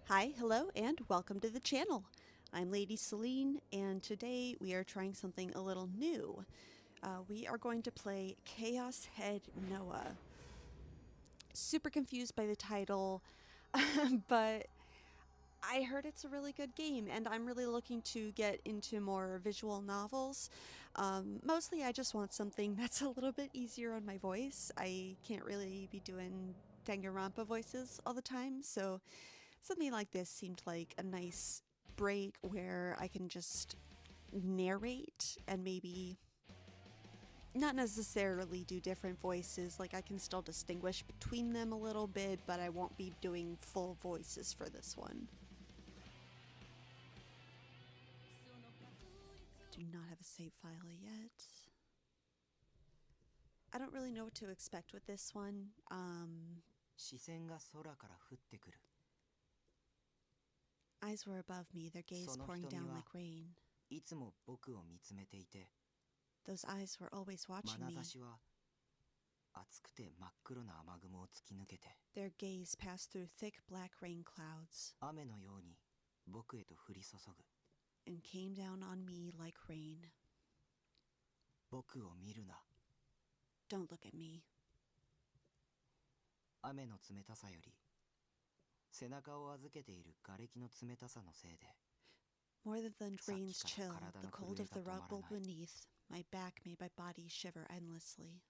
Hi, hello, and welcome to the channel. I'm Lady Celine, and today we are trying something a little new. We are going to play Chaos Head Noah. Super confused by the title, but I heard it's a really good game, and I'm really looking to get into more visual novels. Mostly, I just want something that's a little bit easier on my voice. I can't really be doing Danganronpa voices all the time, so something like this seemed like a nice break where I can just narrate and maybe not necessarily do different voices. Like, I can still distinguish between them a little bit, but I won't be doing full voices for this one. Do not have a save file yet. I don't really know what to expect with this one. Eyes were above me, their gaze pouring down like rain. Those eyes were always watching me. Their gaze passed through thick black rain clouds and came down on me like rain. Don't look at me. More than rain's chill, the cold of the rubble beneath, my back made my body shiver endlessly.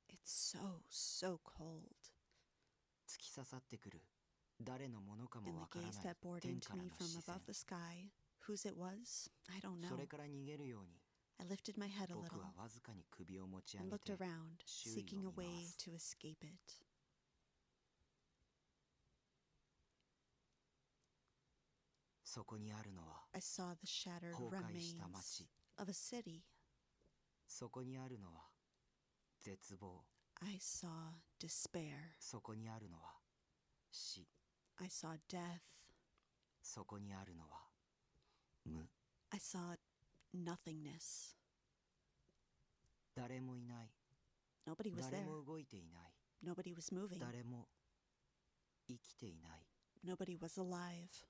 It's so cold. And the gaze that bored into me from above the sky, whose it was, I don't know. I lifted my head a little and looked around, seeking a way to escape it. I saw the shattered remains of a city. I saw despair. I saw death. I saw nothingness. Nobody was there. Nobody was moving. Nobody was alive.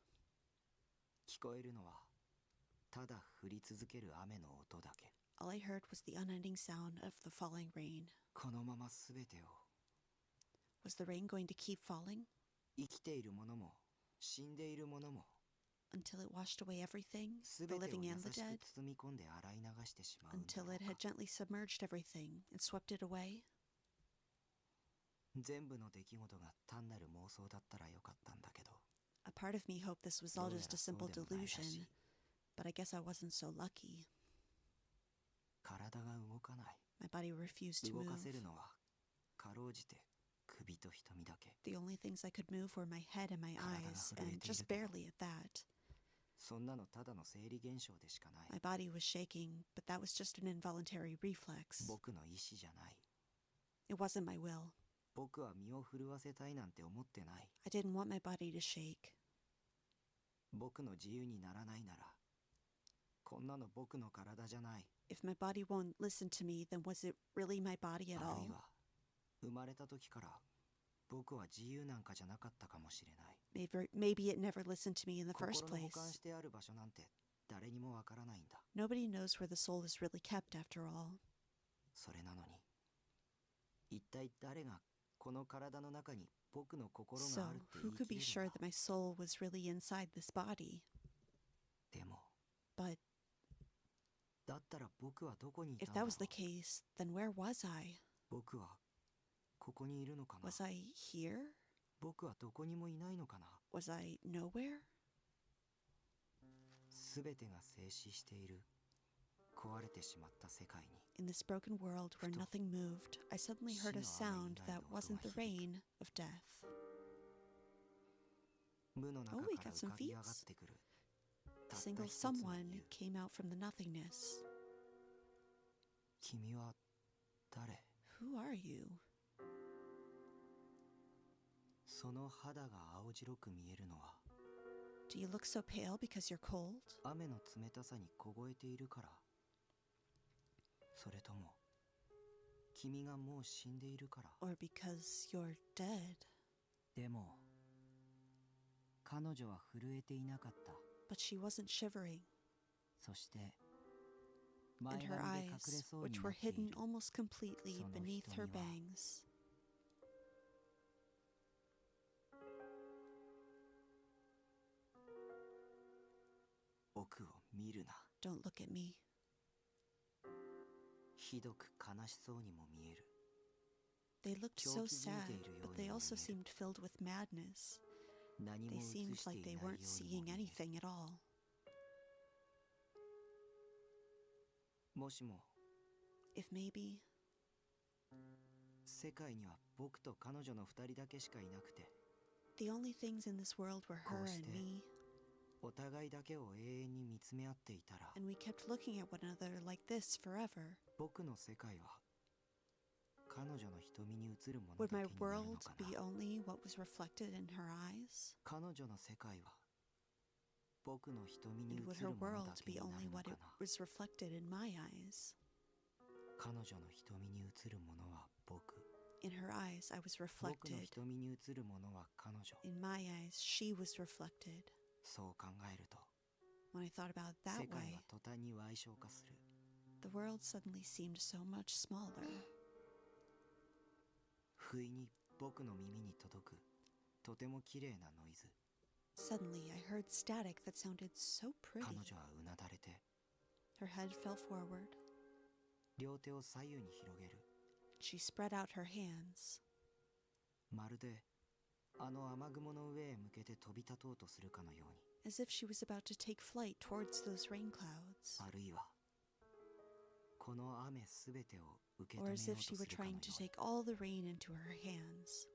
All I heard was the unending sound of the falling rain. Was the rain going to keep falling? Until it washed away everything, the living and the dead? Until it had gently submerged everything and swept it away? A part of me hoped this was all just a simple delusion, but I guess I wasn't so lucky. My body refused to move. The only things I could move were my head and my eyes, and just barely at that. My body was shaking, but that was just an involuntary reflex. It wasn't my will. I didn't want my body to shake. If my body won't listen to me, then was it really my body at all? Maybe it never listened to me in the first place. Nobody knows where the soul is really kept after all. So, who could be sure that my soul was really inside this body? But if that was the case, then where was I? Was I here? Was I nowhere? In this broken world where nothing moved, I suddenly heard a sound that wasn't the rain of death. Oh, we got some feats. A single someone came out from the nothingness. Who are you? Do you look so pale because you're cold? Or because you're dead? But she wasn't shivering, そして and her eyes, which were hidden almost completely beneath her bangs, don't look at me. ひどく悲しそうにも見える。 They looked so sad, but they also seemed filled with madness. 何 They も映 seemed してい like ない they よう weren't にも seeing 見える。 anything at all. もしも If maybe 世界には僕と彼女の二人だけしかいなくて、 the only things in this world were her and me, お互いだけを永遠に見つめ合っていたら、 and we kept looking at one another like this forever, 僕の世界は彼女の瞳に映るもの would だ my けになるの world か be な。 only what was reflected in her eyes? 彼女の世界は僕の瞳に And 映 would her るもの world だけ be にな only るの what か it な。 was reflected in my eyes? 彼女の瞳に映るものは僕。 In her eyes, I was 僕の reflected. 瞳に映るものは彼女。 In my eyes, she was reflected. そう考えると、 When I thought about it 世 that 界 way, は途端に矮小化する。 the world suddenly seemed so much smaller. 不意に僕の耳に届くとても綺麗なノイズ。 Suddenly, I heard static that sounded so 彼 pretty. 女はうなだれて、 Her head fell forward. 両手を左右に広げる。 She spread out her hands, まるであの雨雲の上へ向けて飛び立とうとするかのように。 as if she was about to take flight towards those rain clouds, あるいはこの雨すべてを受け止 or め as よう if と she す were るかのよ trying う to に。 take all the rain into her hands.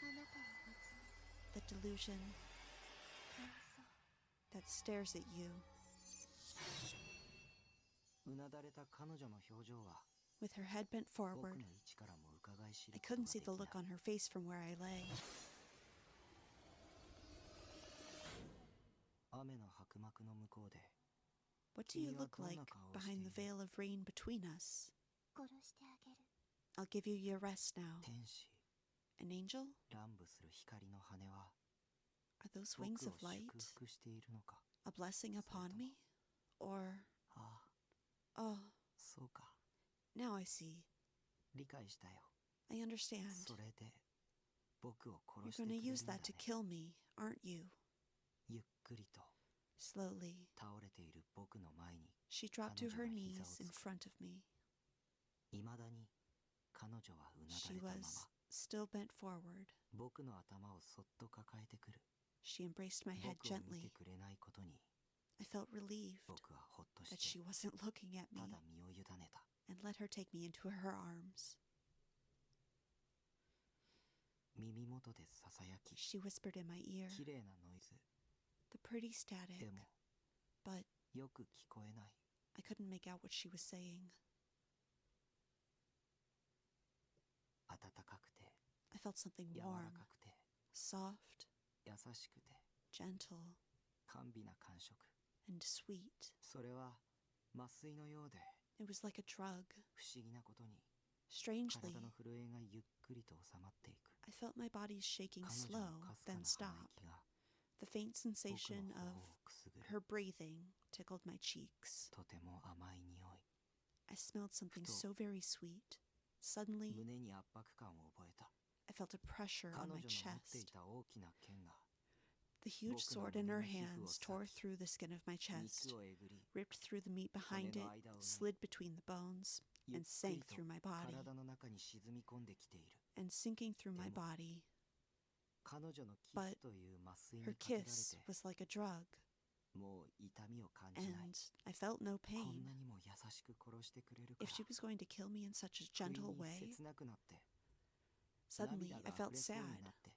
あなたを待つ The delusion 幻想 that stares at you. うなだれた彼女の表情は With her head bent 僕 forward, の位置からも伺い知 I ることが couldn't で see き the ない。 look on her face from where I lay. 雨の白幕の向こうで What do you 君は look どん like な顔をしてい behind る？ the veil of rain between us? 殺してあげる I'll give you your rest now. 天使 An angel? 乱舞する光の羽は Are those 僕 wings を of light 祝福しているのか。 a blessing upon me? Or, ああ、 oh, そうか。 now I see. 理解したよ。 I understand. それで僕を You're 殺してく gonna れるん use だ that ね。 to kill me, aren't you? ゆっくりと Slowly, 倒れている僕の前に she dropped to her 彼女が膝を knees つく。 in front of me. いまだに彼女はうなだ She れたま was ま still bent forward. 僕の頭をそっと抱えてくる。 She embraced my head 僕を見て gently. くれないことに I felt relieved 僕はほっと that し she て wasn't looking at た me だ身を委ねた。 and let her take me into her arms. 耳元でささやき、 She whispered in my ear, 綺麗なノイズ the pretty static, でも but よく聞こえない。 I couldn't make out what she was saying. 暖かくて I felt something 柔 warm, らかくて soft, 優しくて gentle, 甘美な感触。 and sweet. それは麻酔のようで It was like a drug. 不思議なことに Strangely, 体の震えがゆっくりと収まっていく。 I felt my body shaking 彼女 slow, のかすか then な stop. 鼻息が The faint 僕 sensation の of 頬をくすぐる。 her breathing tickled my cheeks. とても甘い匂い。 I smelled something Futo. so very sweet. Suddenly, 胸に圧迫感を覚えた。 I felt a pressure 彼 on 女 my の持ってい chest. た大きな剣が The huge Boku no sword in her胸の皮膚を hands 裂き、 tore through the skin of my chest, 肉をえぐり、 ripped through the meat behind 骨 it, の間を縫い、 slid between the bones, ゆっ and くり sank と through my body. 体の中に沈み込んできている。 And sinking through my でも、 body, 彼女のキ But スという麻酔に her かけられ kiss て、 was like a drug, もう痛みを感じない。 and I felt no こん pain. なにも優しく殺してくれるか If ら。 she was going to kill me in such a 不意 gentle に way, 切なくなって、 suddenly 涙 I が felt 溢れそうに sad, なって、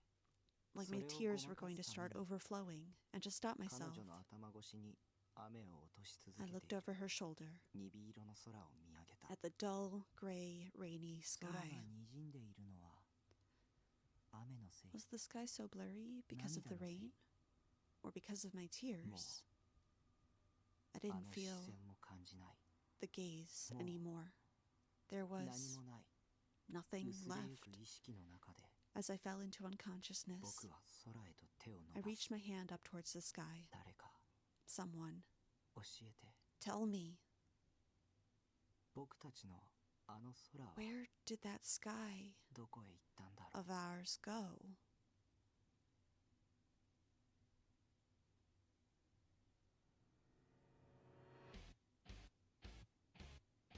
like そ my れを tears ご were ま going か to すため start に、 overflowing, and to stop 彼 myself, 女の頭越しに雨を落とし続 I け looked ている。 over her shoulder 鈍色の空を見上げた。 at the dull, gray, rainy 空が sky. 滲んでいるのは雨のせい。 Was the sky so blurry because of the 涙のせい。 rain, or because of my もう tears? I あ didn't の視 feel 線も感じない。 the gaze もう anymore. There 何 was もない。 nothing 薄れゆ left. く意識の中で、 I As I fell into 僕 unconsciousness, は空へと手を I 伸ば reached し my hand up towards the sky. 誰か Someone, 教えて tell me, 僕たちのあの空は where did that sky どこへ行ったんだろう of ours go?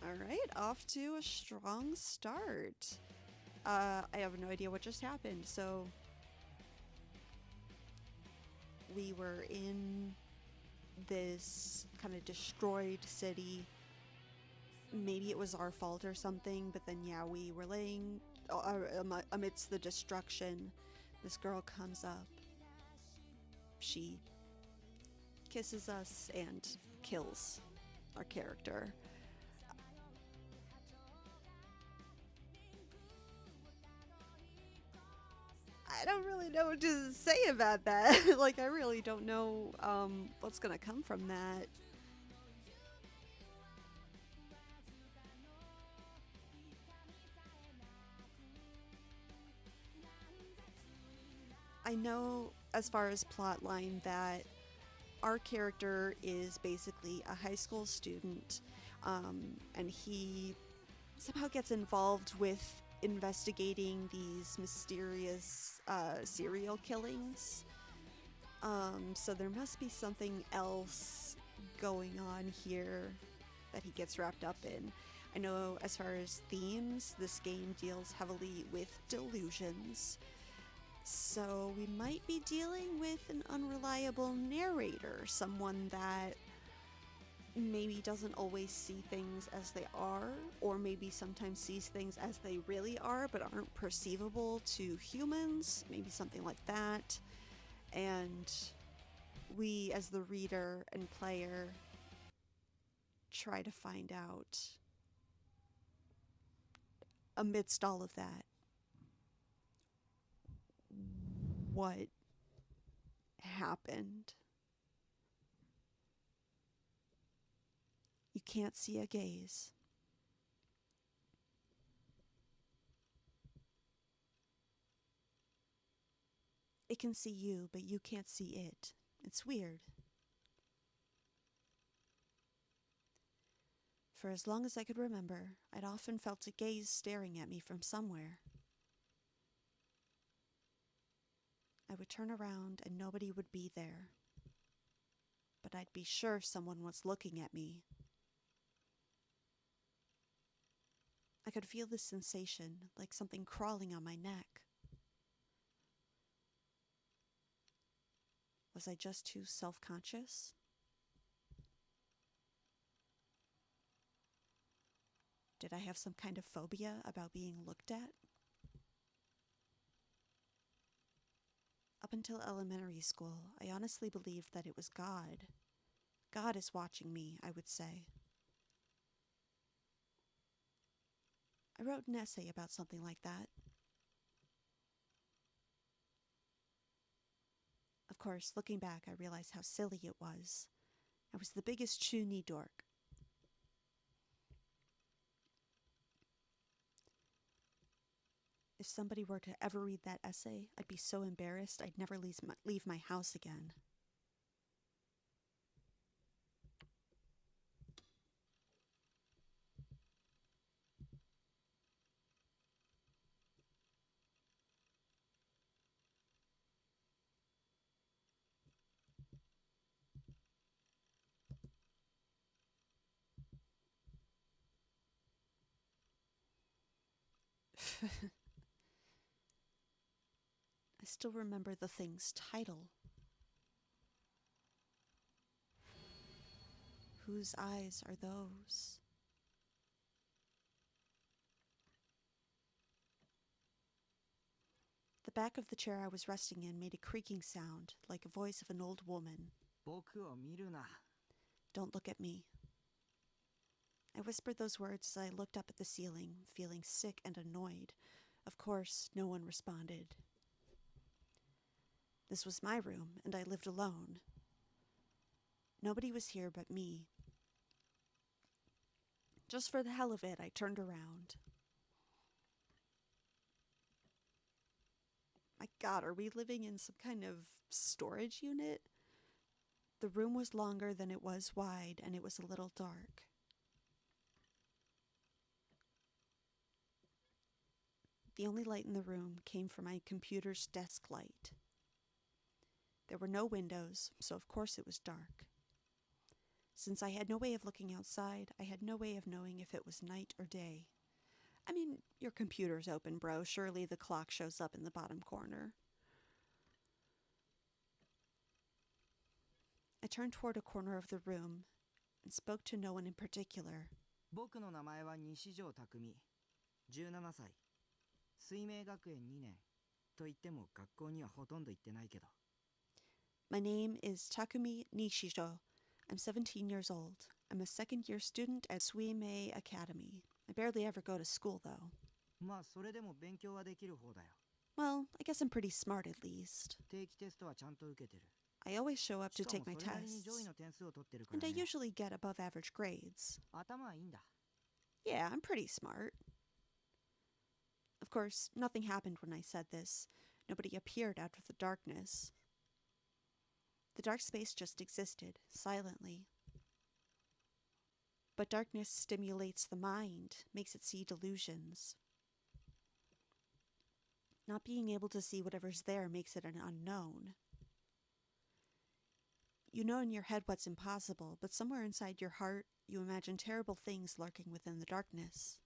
All right, off to a strong start. I have no idea what just happened. So we were in this kind of destroyed city. Maybe it was our fault or something, but then yeah, we were laying amidst the destruction. This girl comes up. She kisses us and kills our character. I don't really know what to say about that. Like, I really don't know what's gonna come from that. I know, as far as plotline, that our character is basically a high school student, and he somehow gets involved with investigating these mysterious serial killings. So there must be something else going on here that he gets wrapped up in. I know, as far as themes, this game deals heavily with delusions. So we might be dealing with an unreliable narrator, someone that maybe doesn't always see things as they are, or maybe sometimes sees things as they really are but aren't perceivable to humans, maybe something like that. And we, as the reader and player, try to find out, amidst all of that, what happened. You can't see a gaze. It can see you, but you can't see it. It's weird. For as long as I could remember, I'd often felt a gaze staring at me from somewhere. I would turn around and nobody would be there. But I'd be sure someone was looking at me. I could feel this sensation, like something crawling on my neck. Was I just too self-conscious? Did I have some kind of phobia about being looked at? Up until elementary school, I honestly believed that it was God. God is watching me, I would say. I wrote an essay about something like that. Of course, looking back, I realized how silly it was. I was the biggest chuny dork. If somebody were to ever read that essay, I'd be so embarrassed I'd never leave my house again. I still remember the thing's title. Whose eyes are those? The back of the chair I was resting in made a creaking sound, like a voice of an old woman. 僕を見るな Don't look at me. I whispered those words as I looked up at the ceiling, feeling sick and annoyed. Of course, no one responded. This was my room, and I lived alone. Nobody was here but me. Just for the hell of it, I turned around. God, are we living in some kind of storage unit? The room was longer than it was wide, and it was a little dark. The only light in the room came from my computer's desk light. There were no windows, so of course it was dark. Since I had no way of looking outside, I had no way of knowing if it was night or day. I mean, your computer's open, bro. Surely the clock shows up in the bottom corner. I turned toward a corner of the room and spoke to no one in particular. 僕の名前は西条匠、17歳。水明学園2年。と言っても学校にはほとんど行ってないけど。My name is Takumi Nishijo. I'm 17 years old. I'm a second-year student at Suimei Academy. I barely ever go to school, though. まあそれでも勉強はできる方だよ。 Well, I guess I'm pretty smart at least. 定期テストはちゃんと受けてる。 I always show up し to かも take my それなりに tests, 上位の点数を取ってるか and ら I ね。 usually get above average grades. 頭はいいんだ。 Yeah, I'm pretty smart. Of course, nothing happened when I said this. Nobody appeared out of the darkness. The dark space just existed, silently. But darkness stimulates the mind, makes it see delusions. Not being able to see whatever's there makes it an unknown. You know in your head what's impossible, but somewhere inside your heart, you imagine terrible things lurking within the darkness.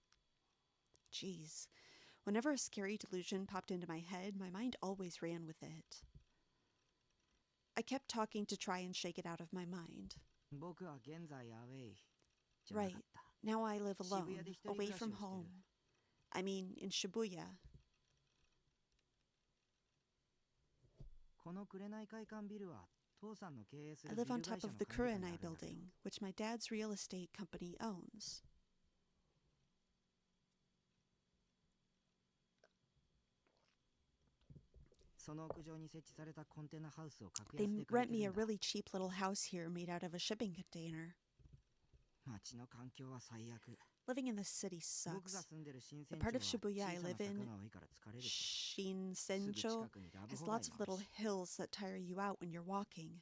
Jeez. Whenever a scary delusion popped into my head, my mind always ran with it. I kept talking to try and shake it out of my mind. 僕は現在アウェイじゃなか Right. った。 Now I live 渋 alone, 谷で一人 away 暮らしを from してる。 home. I mean, in Shibuya. この紅会館ビルは父さんの経営す I るビ live ル on 会 top 社 of の the 管理下にあ Kurenai るんだけど。 building, which my dad's real estate company owns. その屋上に設置されたコンテナハウスを格 They 安で借 rent りて me る a んだ。 really cheap little house here made out of a shipping container. 街の環境は最悪。 Living in the city 僕が sucks. 住んでる新 The 鮮 part 町 of は Shibuya 小 I さな live 坂 in, が多いから疲れるし、すぐ Shinsencho, 近くにラブ has ホ街 lots も of ある little し。 hills that tire you out when you're walking.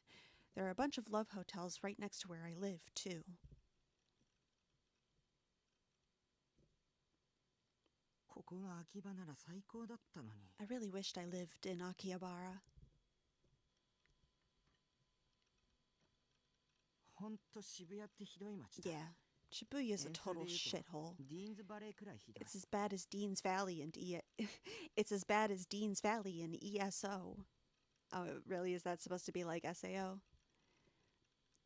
There are a bunch of love hotels right next to where I live, too. ここが秋葉なら最高だったのに。 I really wished I lived in Akihabara. ほんと渋谷ってひどい街だ。 Yeah, Shibuya is a 円数 total で言うと shithole. ディーンズバレーくらいひどい。 It's as bad as Dean's Valley and It's as bad as Dean's Valley and ESO. Oh, really? Is that supposed to be like SAO?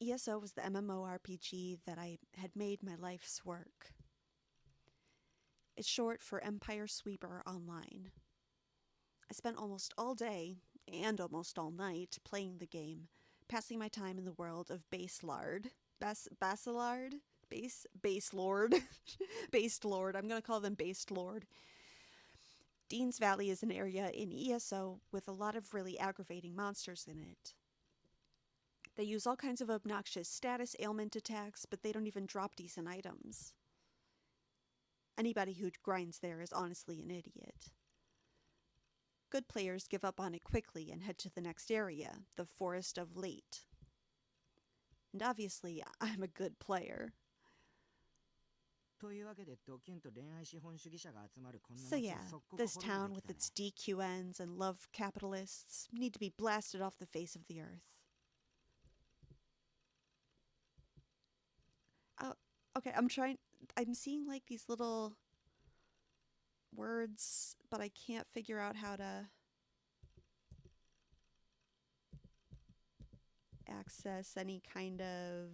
ESO was the MMORPG that I had made my life's work. It's short for Empire Sweeper Online. I spent almost all day and almost all night playing the game, passing my time in the world of Baselard. Baselard? Base Lord. Based Lord. I'm going to call them Based Lord. Dean's Valley is an area in ESO with a lot of really aggravating monsters in it. They use all kinds of obnoxious status ailment attacks, but they don't even drop decent items. Anybody who grinds there is honestly an idiot. Good players give up on it quickly and head to the next area, the Forest of Late. And obviously, I'm a good player. というわけでドキュンと恋愛資本主義者が集まるこんな So 街 yeah, を即刻 this 滅ぼ town すべ with きだね。 its DQNs and love capitalists need to be blasted off the face of the earth. Okay, I'm seeing like these little words, but I can't figure out how to access any kind of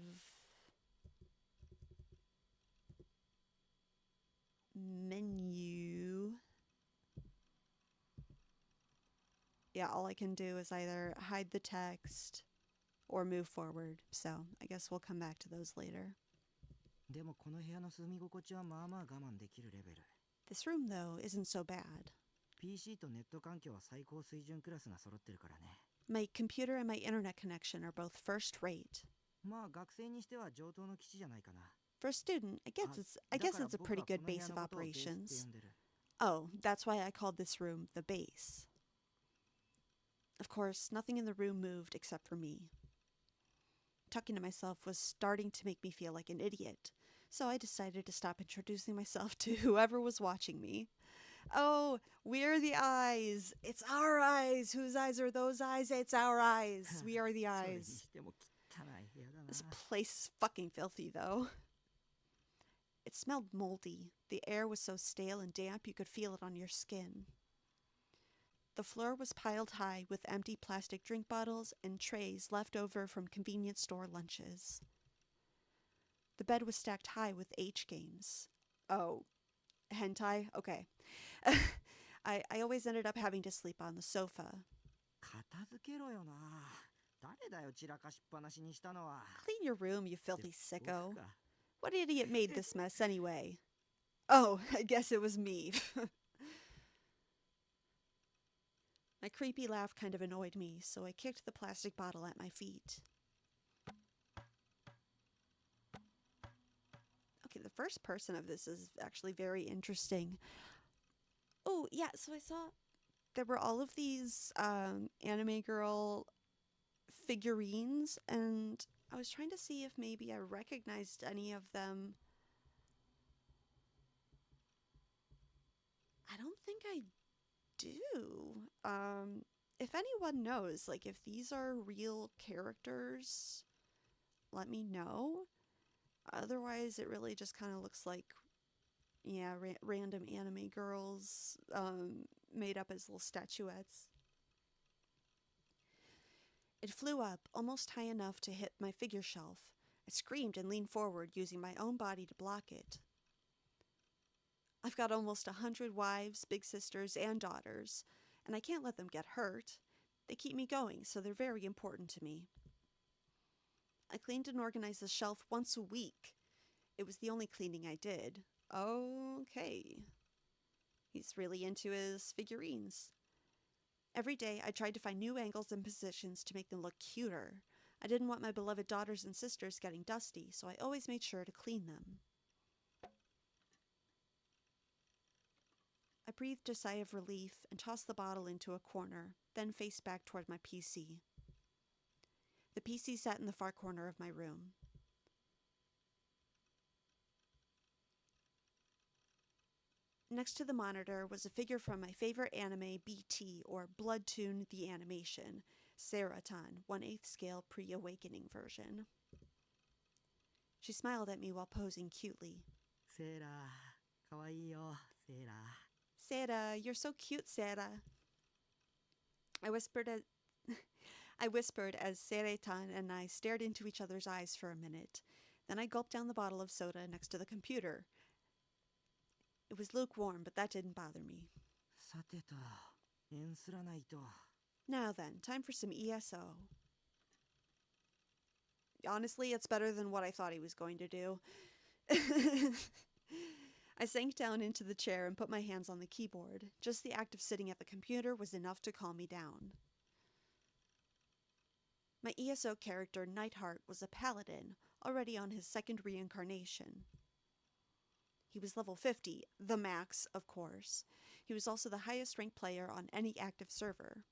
menu. Yeah, all I can do is either hide the text or move forward, so I guess we'll come back to those later. でもこの部屋の住み心地はまあまあ我慢できるレベル。 This room, though, isn't so bad. PC とネット環境は最高水準クラスが揃ってるからね。 My computer and my internet connection are both first rate. まあ学生にしては上等の基地じゃないかな。 For a student, I guess あ、 it's だから a 僕 pretty はこ good の部 base 屋 of のことをベースって operations. 呼んでる。 Oh, that's why I called this room the base. Of course, nothing in the room moved except for me. Talking to myself was starting to make me feel like an idiot, so I decided to stop introducing myself to whoever was watching me. Oh, we're the eyes. It's our eyes. Whose eyes are those eyes? It's our eyes. We are the それに eyes. しても汚い部屋だな This place is fucking filthy, though. It smelled moldy. The air was so stale and damp you could feel it on your skin. The floor was piled high with empty plastic drink bottles and trays left over from convenience store lunches. The bed was stacked high with H games. Oh, hentai? Okay. I always ended up having to sleep on the sofa. 片付けろよな誰だよ散らかしっぱなしにしたのは Clean your room, you いや filthy 僕 sicko. か What idiot made this mess anyway? Oh, I guess it was me. My creepy laugh kind of annoyed me, so I kicked the plastic bottle at my feet. Okay, the first person of this is actually very interesting. Oh, yeah, so I saw there were all of these anime girl figurines, and I was trying to see if maybe I recognized any of them. I don't think I do. If anyone knows, like, if these are real characters, let me know. Otherwise, it really just kind of looks like, yeah, random anime girls made up as little statuettes. It flew up, almost high enough to hit my figure shelf. I screamed and leaned forward, using my own body to block it. I've got almost 100 wives, big sisters, and daughters, and I can't let them get hurt. They keep me going, so they're very important to me. I cleaned and organized the shelf once a week. It was the only cleaning I did. Okay. He's really into his figurines. Every day, I tried to find new angles and positions to make them look cuter. I didn't want my beloved daughters and sisters getting dusty, so I always made sure to clean them. I breathed a sigh of relief and tossed the bottle into a corner, then faced back toward my PC. The PC sat in the far corner of my room. Next to the monitor was a figure from my favorite anime, BT, or Blood Tune the Animation, Saratan, 1/8 scale pre-awakening version. She smiled at me while posing cutely. セーラーかわいいよセーラー Sarah, you're so cute, Sarah. I whispered as Saratan and I stared into each other's eyes for a minute. Then I gulped down the bottle of soda next to the computer. It was lukewarm, but that didn't bother me. さてと縁すらないと Now then, time for some ESO. Honestly, it's better than what I thought he was going to do. I sank down into the chair and put my hands on the keyboard. Just the act of sitting at the computer was enough to calm me down. My ESO character, Nightheart, was a paladin, already on his second reincarnation. He was level 50, the max, of course. He was also the highest ranked player on any active server.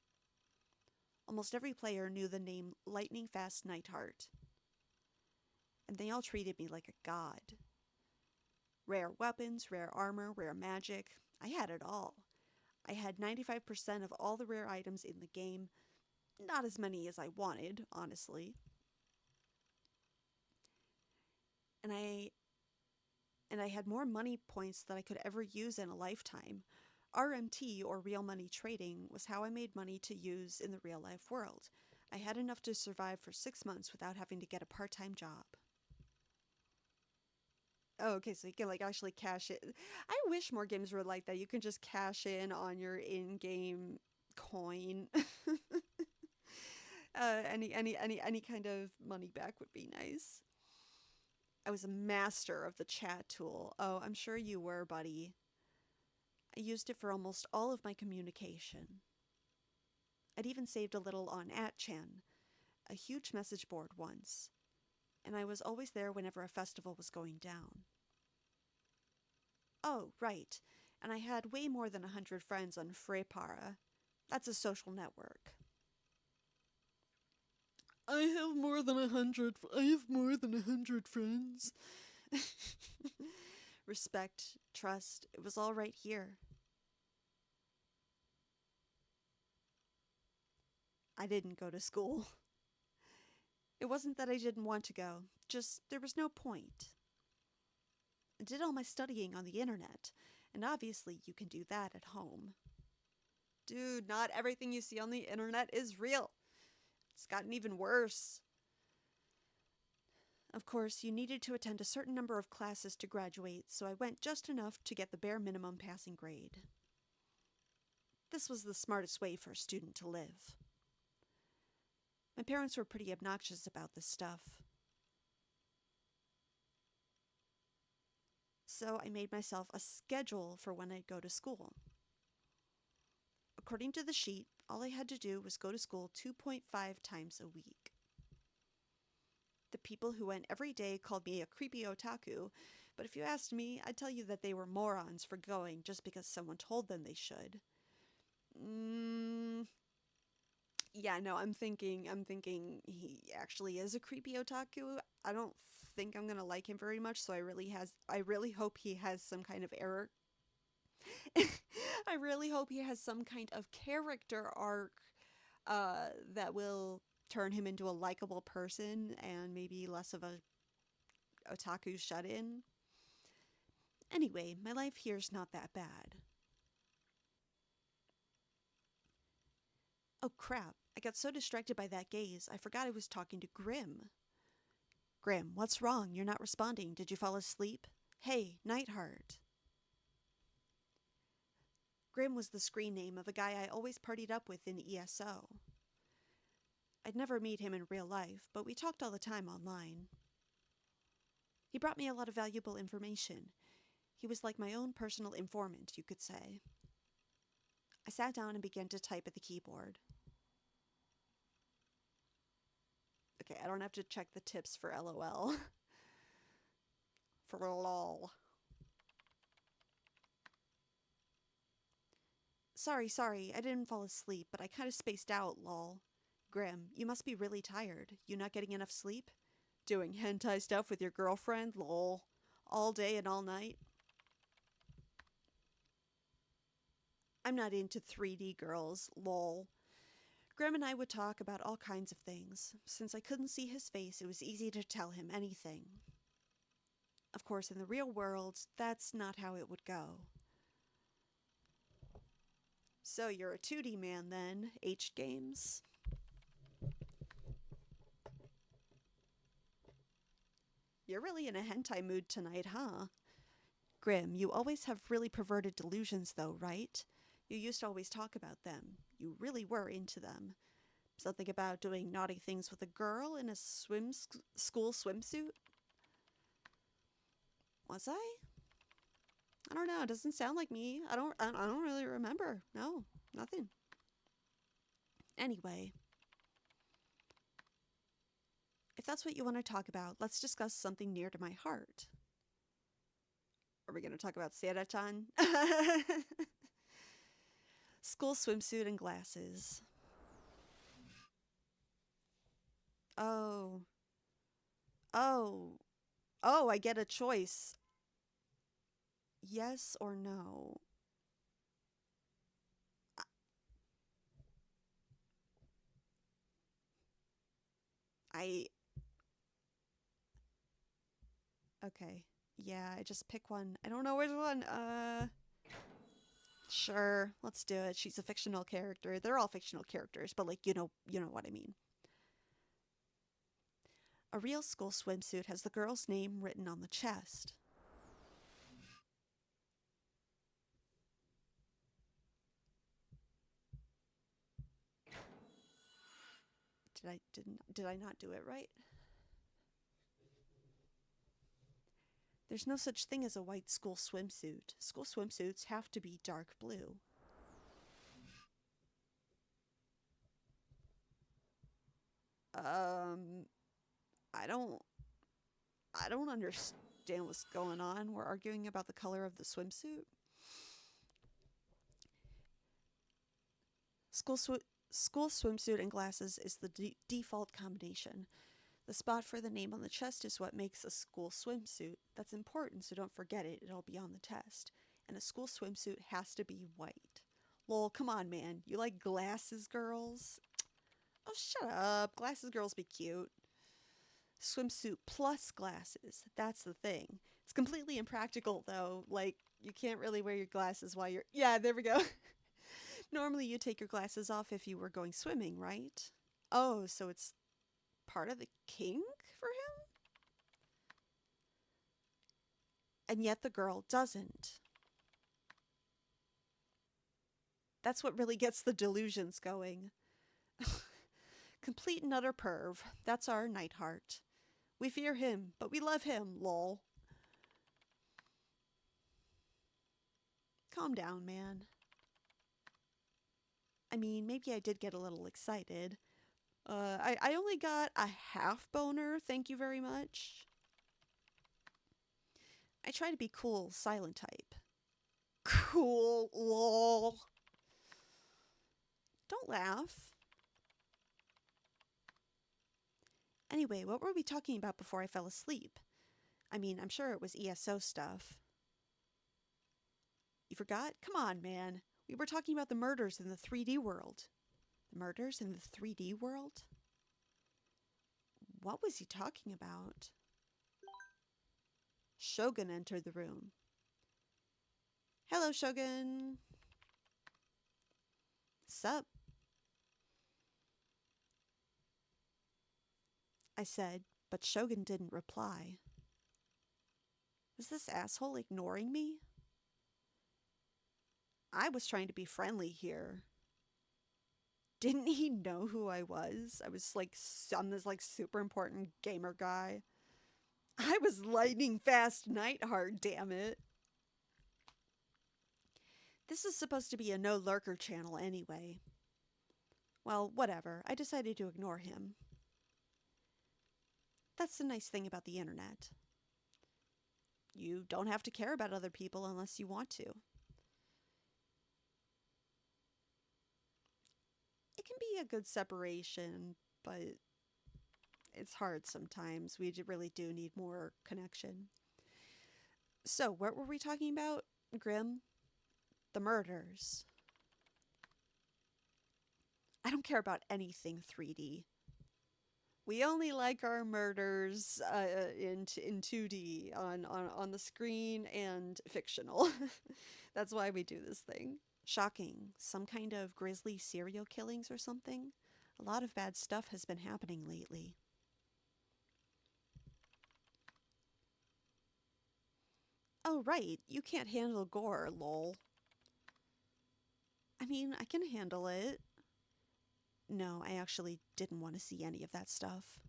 Almost every player knew the name Lightning Fast Nightheart. And they all treated me like a god. Rare weapons, rare armor, rare magic. I had it all. I had 95% of all the rare items in the game. Not as many as I wanted, honestly. And I had more money points than I could ever use in a lifetime. RMT, or real money trading, was how I made money to use in the real life world. I had enough to survive for 6 months without having to get a part-time job. Oh, okay, so you can actually cash it. I wish more games were like that. You can just cash in on your in-game coin. Any kind of money back would be nice. I was a master of the chat tool. Oh, I'm sure you were, buddy. I used it for almost all of my communication. I'd even saved a little on @chan, a huge message board once, and I was always there whenever a festival was going down. Oh, right, and I had way more than 100 friends on Frepara. That's a social network. I have more than 100. I have more than 100 friends. Respect, trust, it was all right here. I didn't go to school. It wasn't that I didn't want to go, just there was no point. I did all my studying on the internet, and obviously you can do that at home. Dude, not everything you see on the internet is real. It's gotten even worse. Of course, you needed to attend a certain number of classes to graduate, so I went just enough to get the bare minimum passing grade. This was the smartest way for a student to live. My parents were pretty obnoxious about this stuff. So I made myself a schedule for when I'd go to school. According to the sheet, all I had to do was go to school 2.5 times a week. The people who went every day called me a creepy otaku, but if you asked me, I'd tell you that they were morons for going just because someone told them they should. Yeah, no, I'm thinking he actually is a creepy otaku. I don't think I'm gonna like him very much, so I really hope he has some kind of error. I really hope he has some kind of character arc that will turn him into a likable person and maybe less of a otaku shut-in. Anyway, my life here's not that bad. Oh crap, I got so distracted by that gaze, I forgot I was talking to Grim. Grim, what's wrong? You're not responding. Did you fall asleep? Hey, Nightheart. Grim was the screen name of a guy I always partied up with in ESO. I'd never meet him in real life, but we talked all the time online. He brought me a lot of valuable information. He was like my own personal informant, you could say. I sat down and began to type at the keyboard. Okay, I don't have to check the tips for LOL. For lol. Sorry, I didn't fall asleep, but I kind of spaced out, lol. Grim, you must be really tired. You not getting enough sleep? Doing hentai stuff with your girlfriend, lol. All day and all night? I'm not into 3D girls, lol. Grim and I would talk about all kinds of things. Since I couldn't see his face, it was easy to tell him anything. Of course, in the real world, that's not how it would go. So you're a 2D man then, H Games? You're really in a hentai mood tonight, huh? Grim, you always have really perverted delusions though, right? You used to always talk about them. You really were into them. Something about doing naughty things with a girl in a school swimsuit? Was I? I don't know. It doesn't sound like me. I don't really remember. No, nothing. Anyway, if that's what you want to talk about, let's discuss something near to my heart. Are we going to talk about Sera-chan? School swimsuit and glasses. Oh. I get a choice. Yes or no? Okay. Yeah, I just pick one. I don't know which one. Sure, let's do it. She's a fictional character. They're all fictional characters, but like, you know what I mean. A real school swimsuit has the girl's name written on the chest. Did I not do it right? There's no such thing as a white school swimsuit. School swimsuits have to be dark blue. I don't understand what's going on. We're arguing about the color of the swimsuit. School swimsuit and glasses is the default combination. The spot for the name on the chest is what makes a school swimsuit. That's important, so don't forget it. It'll be on the test. And a school swimsuit has to be white. Lol, come on, man. You like glasses girls? Oh, shut up. Glasses girls be cute. Swimsuit plus glasses. That's the thing. It's completely impractical, though. Like, you can't really wear your glasses while you're... Yeah, there we go. Normally, you take your glasses off if you were going swimming, right? Oh, so it's part of the kink for him? And yet the girl doesn't. That's what really gets the delusions going. Complete and utter perv. That's our Nightheart. We fear him, but we love him, lol. Calm down, man. I mean, maybe I did get a little excited. I only got a half boner, thank you very much. I try to be cool, silent type. Cool, lol. Don't laugh. Anyway, what were we talking about before I fell asleep? I mean, I'm sure it was ESO stuff. You forgot? Come on, man. We were talking about the murders in the 3D world. The murders in the 3D world? What was he talking about? Shogun entered the room. Hello, Shogun. Sup? I said, but Shogun didn't reply. Is this asshole ignoring me? I was trying to be friendly here. Didn't he know who I was? I'm this super important gamer guy. I was lightning fast Nightheart, damn it. This is supposed to be a no lurker channel anyway. Well, whatever. I decided to ignore him. That's the nice thing about the internet. You don't have to care about other people unless you want to. It can be a good separation, but it's hard sometimes. We really do need more connection. So, what were we talking about? Grim? The murders. I don't care about anything 3D. We only like our murders in 2D on the screen and fictional. That's why we do this thing. Shocking. Some kind of grisly serial killings or something? A lot of bad stuff has been happening lately. Oh, right. You can't handle gore, lol. I mean, I can handle it. No, I actually didn't want to see any of that stuff.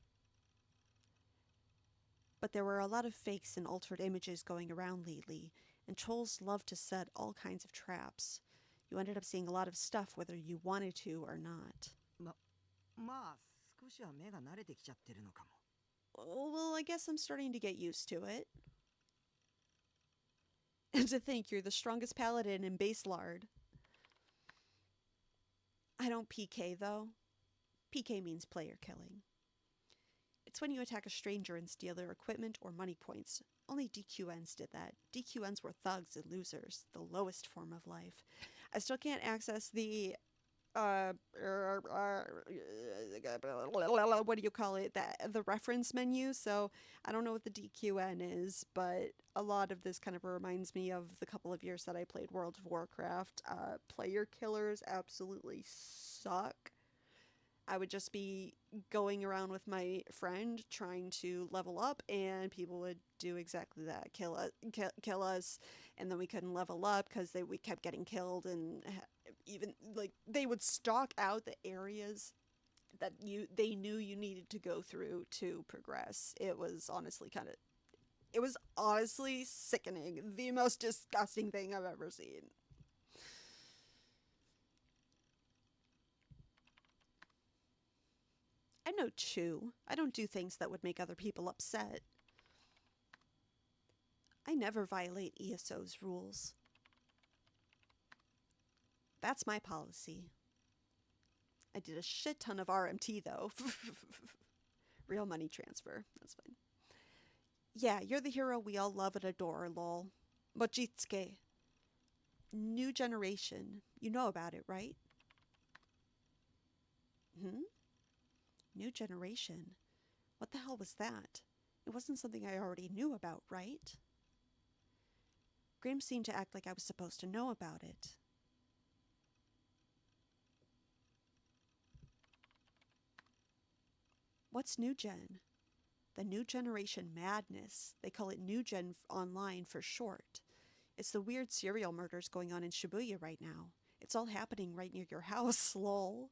But there were a lot of fakes and altered images going around lately, and trolls love to set all kinds of traps. You ended up seeing a lot of stuff whether you wanted to or not. まあ少しは目が慣れてきちゃってるのかも。 Well, I guess I'm starting to get used to it. And to think you're the strongest paladin in base lard. I don't PK though. PK means player killing. It's when you attack a stranger and steal their equipment or money points. Only DQNs did that. DQNs were thugs and losers, the lowest form of life. I still can't access the what do you call it? The reference menu, so I don't know what the DQN is, but a lot of this kind of reminds me of the couple of years that I played World of Warcraft. Player killers absolutely suck. I would just be going around with my friend trying to level up, and people would do exactly that, kill us, and then we couldn't level up because we kept getting killed, and even like they would stalk out the areas that they knew you needed to go through to progress. It was honestly sickening. The most disgusting thing I've ever seen. I'm no chew. I don't do things that would make other people upset. I never violate ESO's rules. That's my policy. I did a shit ton of RMT though. Real money transfer. That's fine. Yeah, you're the hero we all love and adore, lol. Mochitsuke. New generation. You know about it, right? Hmm? New generation? What the hell was that? It wasn't something I already knew about, right? Grim seemed to act like I was supposed to know about it. What's New Gen? The New Generation Madness. They call it New Gen online for short. It's the weird serial murders going on in Shibuya right now. It's all happening right near your house, lol.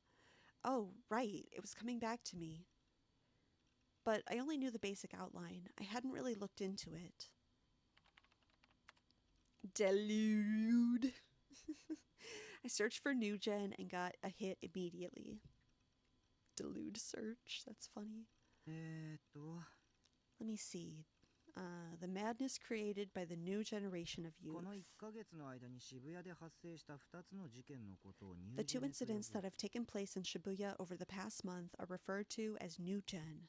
Oh, right, it was coming back to me. But I only knew the basic outline. I hadn't really looked into it. Delude. I searched for New Gen and got a hit immediately. Delude search. That's funny. Let me see. The madness created by the new generation of youth. The two incidents that have taken place in Shibuya over the past month are referred to as New Gen.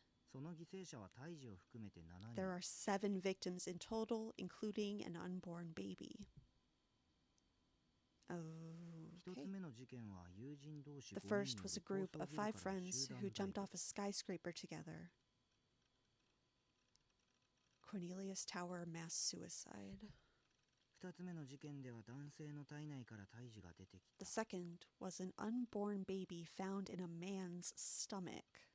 There are 7 victims in total, including an unborn baby. Okay. The first was a group of 5 friends who jumped off a skyscraper together. Cornelius Tower mass suicide. The second was an unborn baby found in a man's stomach.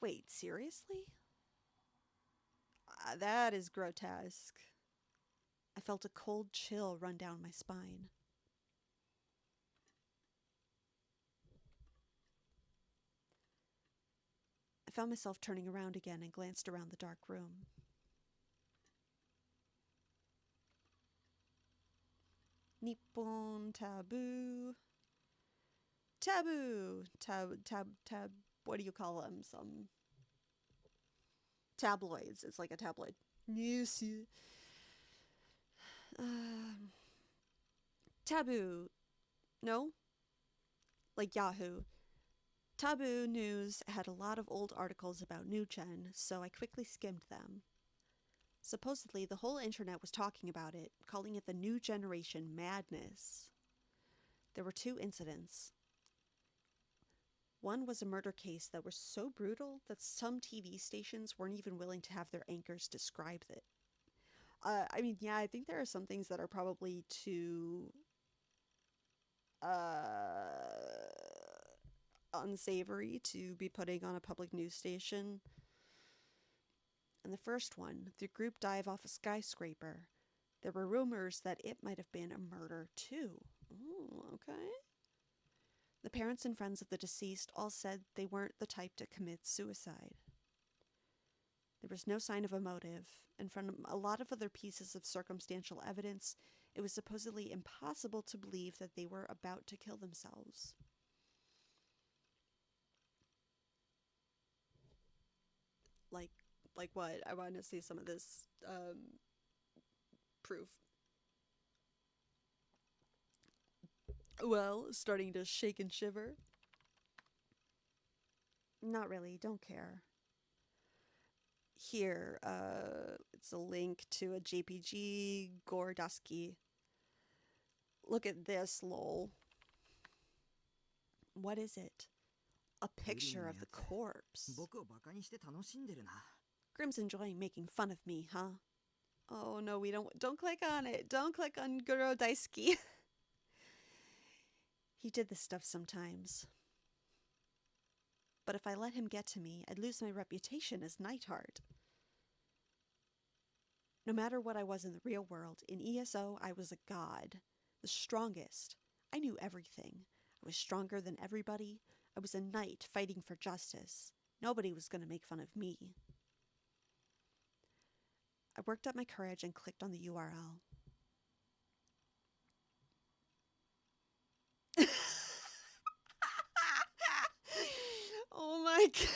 Wait, seriously? That is grotesque. I felt a cold chill run down my spine. I found myself turning around again and glanced around the dark room. Nippon taboo. Taboo. What do you call them? Some tabloids. It's like a tabloid. Yes. Taboo. No? Like Yahoo. Taboo News had a lot of old articles about New Gen, so I quickly skimmed them. Supposedly, the whole internet was talking about it, calling it the New Generation Madness. There were 2 incidents. One was a murder case that was so brutal that some TV stations weren't even willing to have their anchors describe it. I think there are some things that are probably too unsavory to be putting on a public news station. And the first one, the group dive off a skyscraper. There were rumors that it might have been a murder too. Ooh, okay. The parents and friends of the deceased all said they weren't the type to commit suicide. There was no sign of a motive, and from a lot of other pieces of circumstantial evidence, it was supposedly impossible to believe that they were about to kill themselves. Like what? I want to see some of this proof. Well, starting to shake and shiver. Not really, don't care. Here, it's a link to a JPG gore. Look at this, lol. What is it? A picture of the corpse. Grim's enjoying making fun of me, huh? Oh no, we don't click on it. Don't click on Goro Daisuke. He did this stuff sometimes. But if I let him get to me, I'd lose my reputation as Nightheart. No matter what I was in the real world, in ESO I was a god. The strongest. I knew everything. I was stronger than everybody. I was a knight fighting for justice. Nobody was going to make fun of me. I worked up my courage and clicked on the URL. Oh my god.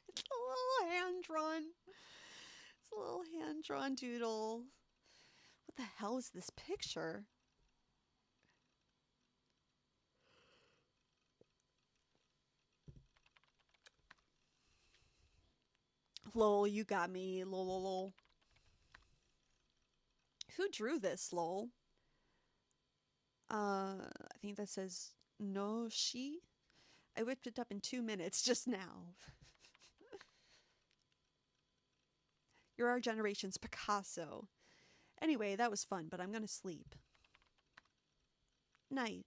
It's a little hand-drawn. It's a little hand-drawn doodle. What the hell is this picture? Lol, you got me. Lol, lol, lol. Who drew this, lol? I think that says no she. I whipped it up in 2 minutes just now. You're our generation's Picasso. Anyway, that was fun, but I'm gonna sleep. Night.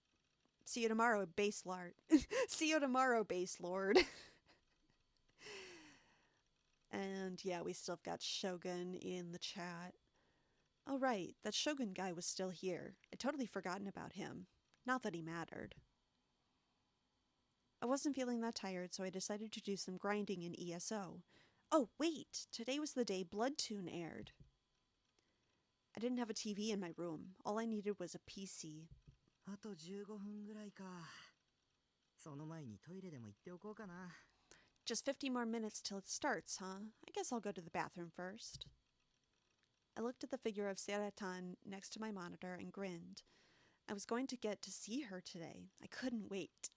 See you tomorrow, base lord. See you tomorrow, base lord. And yeah, we still got Shogun in the chat. Oh, right, that Shogun guy was still here. I'd totally forgotten about him. Not that he mattered. I wasn't feeling that tired, so I decided to do some grinding in ESO. Oh, wait! Today was the day Bloodtoon aired. I didn't have a TV in my room. All I needed was a PC. あと15分ぐらいか。その前にトイレでも行っておこうかな。 Just 50 more minutes till it starts, huh? I guess I'll go to the bathroom first. I looked at the figure of Seratan next to my monitor and grinned. I was going to get to see her today. I couldn't wait.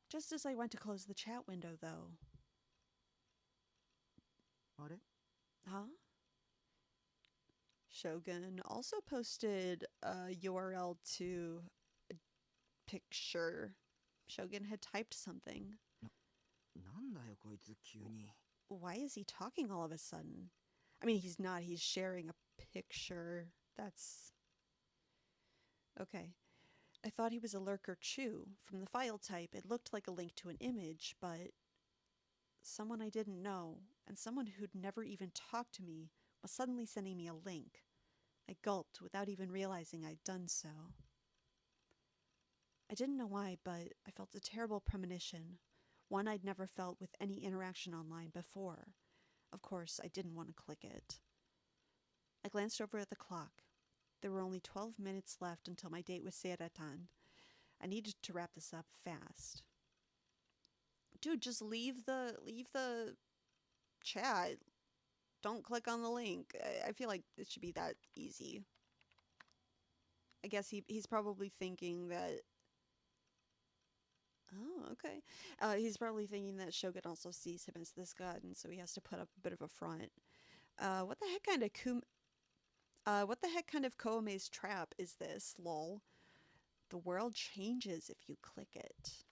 Just as I went to close the chat window, though. あれ? Huh? Shogun also posted a URL to a picture. Shogun had typed something. なんだよこいつ急に。 Why is he talking all of a sudden? I mean, he's not. He's sharing a picture. That's... Okay. I thought he was a lurker Chew. From the file type, it looked like a link to an image, but someone I didn't know, and someone who'd never even talked to me, was suddenly sending me a link. I gulped without even realizing I'd done so. I didn't know why, but I felt a terrible premonition, one I'd never felt with any interaction online before. Of course, I didn't want to click it. I glanced over at the clock. There were only 12 minutes left until my date with Seratan. I needed to wrap this up fast. Dude, just leave the chat. Don't click on the link. I feel like it should be that easy. I guess he's probably thinking that... Oh, okay. He's probably thinking that Shogun also sees him as this god, and so he has to put up a bit of a front. What the heck kind of Koume's trap is this, lol? The world changes if you click it.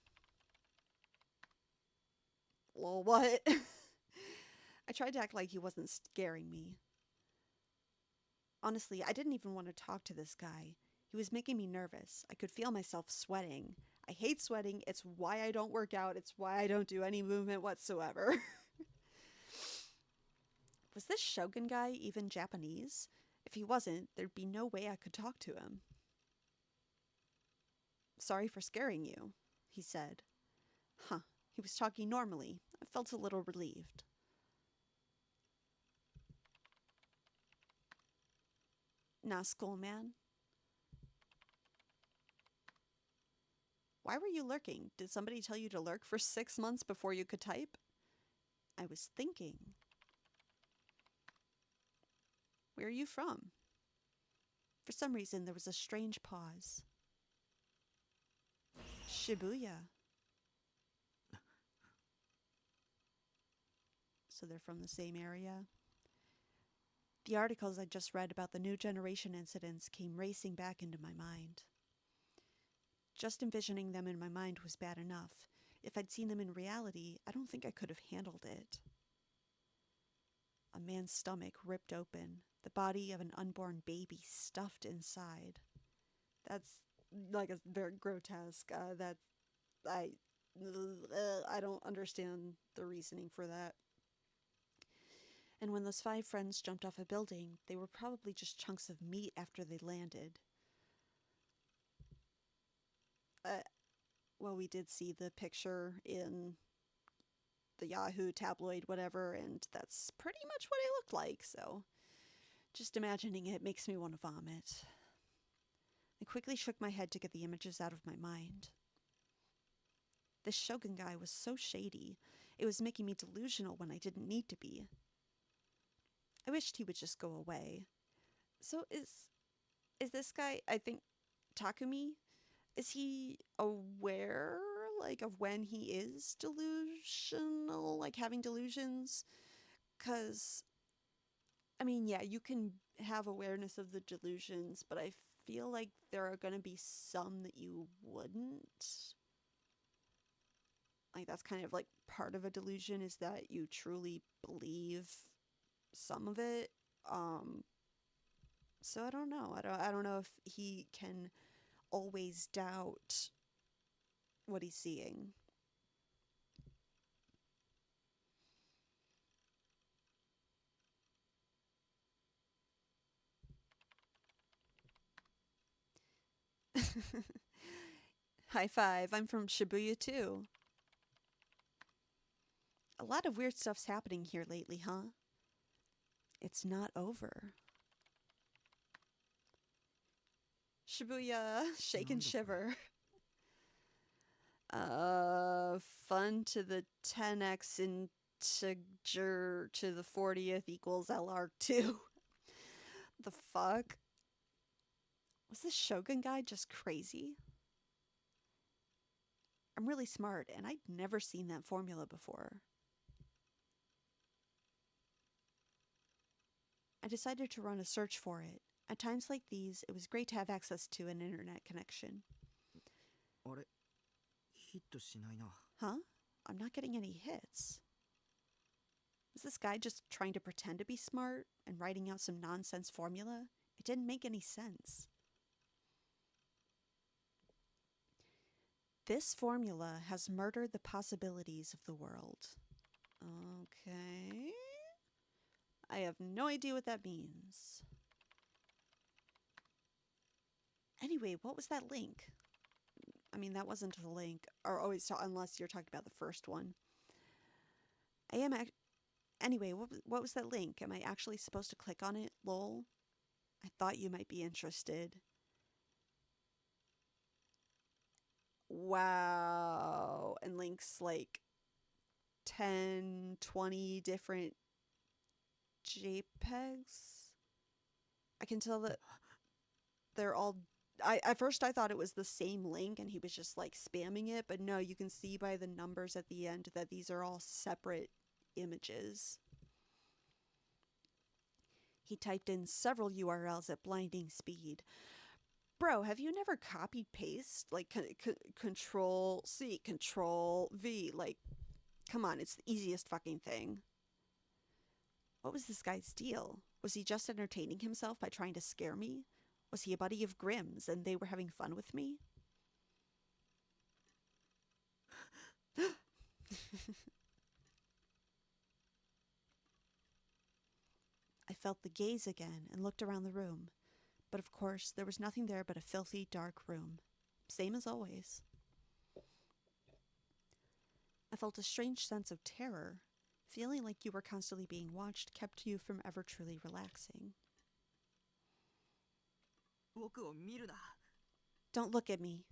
Lol, what? I tried to act like he wasn't scaring me. Honestly, I didn't even want to talk to this guy. He was making me nervous. I could feel myself sweating. I hate sweating. It's why I don't work out. It's why I don't do any movement whatsoever. Was this Shogun guy even Japanese? If he wasn't, there'd be no way I could talk to him. Sorry for scaring you, he said. Huh, he was talking normally. I felt a little relieved. Nah, Skullman. Why were you lurking? Did somebody tell you to lurk for 6 months before you could type? I was thinking. Where are you from? For some reason, there was a strange pause. Shibuya. So they're from the same area? The articles I just read about the New Generation incidents came racing back into my mind. Just envisioning them in my mind was bad enough. If I'd seen them in reality, I don't think I could have handled it. A man's stomach ripped open, the body of an unborn baby stuffed inside. That's like a very grotesque. I don't understand the reasoning for that. And when those 5 friends jumped off a building, they were probably just chunks of meat after they landed. Well, we did see the picture in the Yahoo tabloid, whatever, and that's pretty much what it looked like, so just imagining it makes me want to vomit. I quickly shook my head to get the images out of my mind. This Shogun guy was so shady. It was making me delusional when I didn't need to be. I wished he would just go away. So is this guy, I think, Takumi? Is he aware, like, of when he is delusional, like having delusions. Because, I mean, yeah, you can have awareness of the delusions, but I feel like there are going to be some that you wouldn't. Like, that's kind of like part of a delusion, is that you truly believe some of it. So I don't know. I don't know if he can always doubt what he's seeing. High five. I'm from Shibuya too. A lot of weird stuff's happening here lately, huh? It's not over. Shibuya, shake and shiver. Fun to the 10x integer to the 40th equals LR2. The fuck? Was this Shogun guy just crazy? I'm really smart, and I'd never seen that formula before. I decided to run a search for it. At times like these, it was great to have access to an internet connection. あれヒットしないな。 Huh? I'm not getting any hits. Was this guy just trying to pretend to be smart and writing out some nonsense formula? It didn't make any sense. This formula has murdered the possibilities of the world. Okay. I have no idea what that means. Anyway, what was that link? I mean, that wasn't a link. Or always, unless you're talking about the first one. Anyway, what was that link? Am I actually supposed to click on it? Lol. I thought you might be interested. Wow. And links like 10, 20 different JPEGs. I can tell that they're all... At first I thought it was the same link and he was just like spamming it, but no, you can see by the numbers at the end that these are all separate images. He typed in several URLs at blinding speed. Bro, have you never copied paste? Like Control C, Control V? Like, come on, it's the easiest fucking thing. What was this guy's deal? Was he just entertaining himself by trying to scare me? Was he a buddy of Grimm's and they were having fun with me? I felt the gaze again and looked around the room. But of course, there was nothing there but a filthy, dark room. Same as always. I felt a strange sense of terror. Feeling like you were constantly being watched kept you from ever truly relaxing. 僕を見るな。 Don't look at me.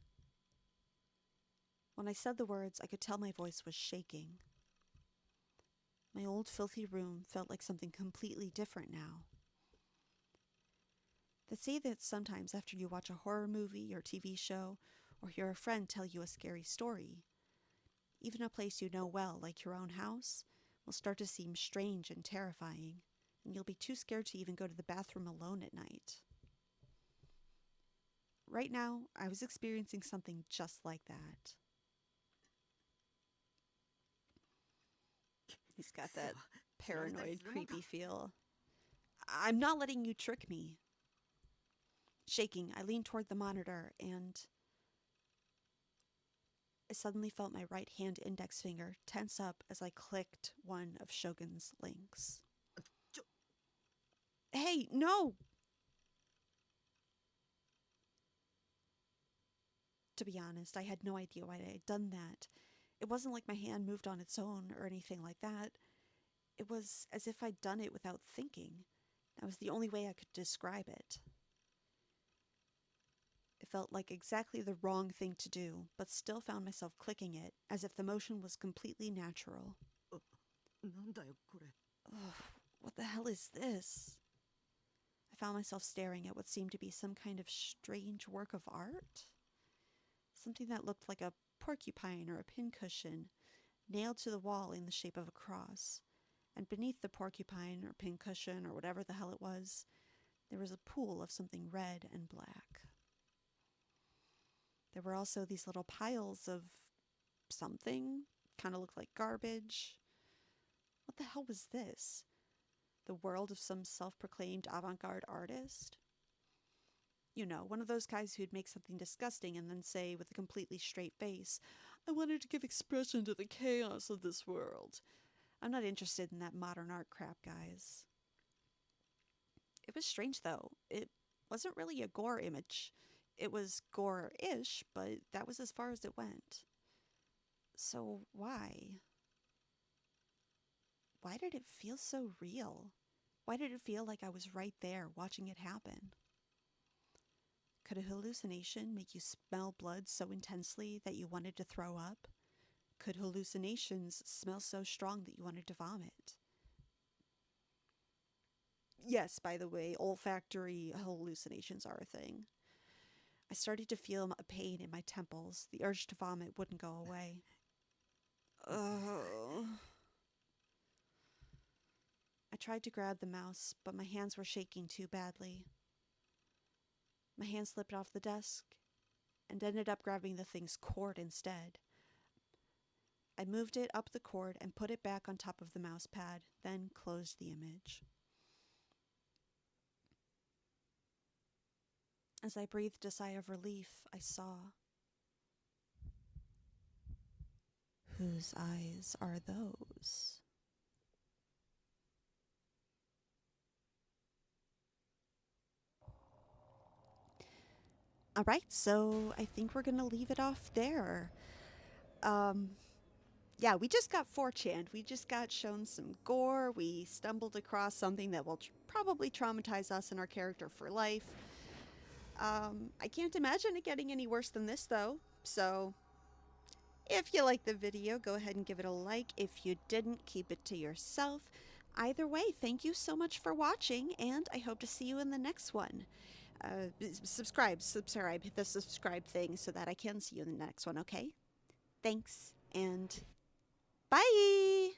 When I said the words, I could tell my voice was shaking. My old filthy room felt like something completely different now. They say that sometimes after you watch a horror movie or TV show, or hear a friend tell you a scary story, even a place you know well, like your own house, will start to seem strange and terrifying, and you'll be too scared to even go to the bathroom alone at night. Right now, I was experiencing something just like that. He's got that paranoid, creepy feel. I'm not letting you trick me. Shaking, I leaned toward the monitor and I suddenly felt my right hand index finger tense up as I clicked one of Shogun's links. Hey, no! To be honest, I had no idea why I had done that. It wasn't like my hand moved on its own or anything like that. It was as if I'd done it without thinking. That was the only way I could describe it. It felt like exactly the wrong thing to do, but still found myself clicking it, as if the motion was completely natural. なんだよこれ。 Ugh, what the hell is this? I found myself staring at what seemed to be some kind of strange work of art. something that looked like a porcupine or a pincushion, nailed to the wall in the shape of a cross. And beneath the porcupine or pincushion or whatever the hell it was, there was a pool of something red and black. There were also these little piles of something, kind of looked like garbage. What the hell was this? The world of some self-proclaimed avant-garde artist? You know, one of those guys who'd make something disgusting and then say with a completely straight face, I wanted to give expression to the chaos of this world. I'm not interested in that modern art crap, guys. It was strange, though. It wasn't really a gore image. It was gore-ish, but that was as far as it went. So why? Why did it feel so real? Why did it feel like I was right there watching it happen? Could a hallucination make you smell blood so intensely that you wanted to throw up? Could hallucinations smell so strong that you wanted to vomit? Yes, by the way, olfactory hallucinations are a thing. I started to feel a pain in my temples. The urge to vomit wouldn't go away. Ugh. I tried to grab the mouse, but my hands were shaking too badly. My hand slipped off the desk and ended up grabbing the thing's cord instead. I moved it up the cord and put it back on top of the mouse pad, then closed the image. As I breathed a sigh of relief, I saw. Whose eyes are those? All right, so I think we're going to leave it off there. Yeah, we just got 4chan. We just got shown some gore. We stumbled across something that will probably traumatize us and our character for life. I can't imagine it getting any worse than this, though. So, if you liked the video, go ahead and give it a like. If you didn't, keep it to yourself. Either way, thank you so much for watching, and I hope to see you in the next one. Subscribe, hit the subscribe thing so that I can see you in the next one, okay? Thanks, and bye!